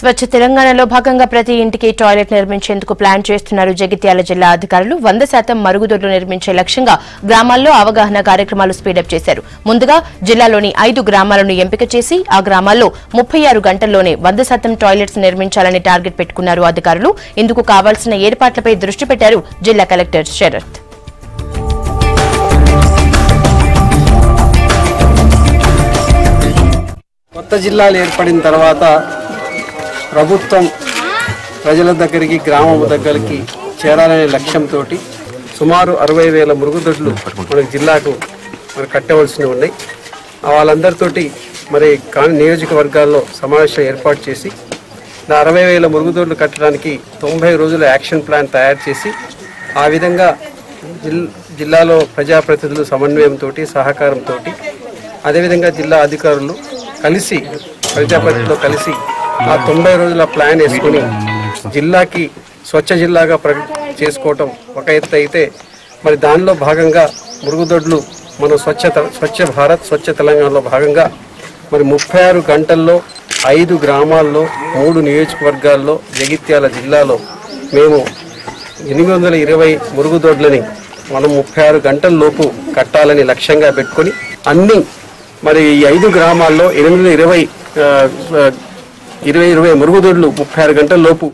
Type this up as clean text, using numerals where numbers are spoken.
స్వచ్ఛ తెలంగాణలో భాగంగా ప్రతి ఇంటికి టాయిలెట్ నిర్మించేందుకు ప్లాన్ చేస్తున్నారు జగిత్యాల జిల్లా అధికారులు. 100% మరుగుదొడ్లు నిర్మించే లక్ష్యంగా గ్రామాల్లో అవగాహన కార్యక్రమాలు స్పీడప్ చేశారు. ముందుగా జిల్లాలోని 5 గ్రామాలను ఎంపిక చేసి ఆ గ్రామాల్లో 36 గంటల్లోనే 100% టాయిలెట్స్ నిర్మించాలని టార్గెట్ పెట్టుకున్నారు అధికారులు. ఇందుకు కావాల్సిన ఏర్పాట్లపై దృష్టి పెట్టారు జిల్లా కలెక్టర్ శరత్. కొత్త జిల్లాలు ఏర్పడిన తర్వాత ప్రభుత్వం ప్రజల దగ్గరికి గ్రామం దగ్గరికి చేరాలనే లక్ష్యంతో సుమారు 60,000 మురుగుదొడ్లు మన జిల్లాకు కట్టవలసి ఉన్నాయి. వాళ్ళందరితోటి మరి నియోజకవర్గాల్లో సమావేశం ఏర్పాటు చేసి 60,000 మురుగుదొడ్లు కట్టడానికి 90 రోజుల యాక్షన్ ప్లాన్ తయారు చేసి ఆ విధంగా జిల్లాలో ప్రజాప్రతినిధుల సమన్వయంతో సహకారంతో అదేవిధంగా జిల్లా అధికారులు కలిసి ప్రజాప్రతినిధులతో కలిసి ఆ 90 రోజుల ప్లాన్ వేసుకుని జిల్లాకి స్వచ్ఛ జిల్లాగా చేసుకోవటం ఒక ఎత్తు అయితే మరి దానిలో భాగంగా మురుగుదొడ్లు మన స్వచ్ఛ భారత్ స్వచ్ఛ తెలంగాణలో భాగంగా మరి 36 గంటల్లో 5 గ్రామాల్లో 3 నియోజకవర్గాల్లో జగిత్యాల జిల్లాలో మేము 820 మురుగుదొడ్లని మనం 36 గంటల లోపు కట్టాలని లక్ష్యంగా పెట్టుకొని అన్ని మరి ఈ 5 గ్రామాల్లో 820 మురుగుదొడ్లు 36 గంటల లోపు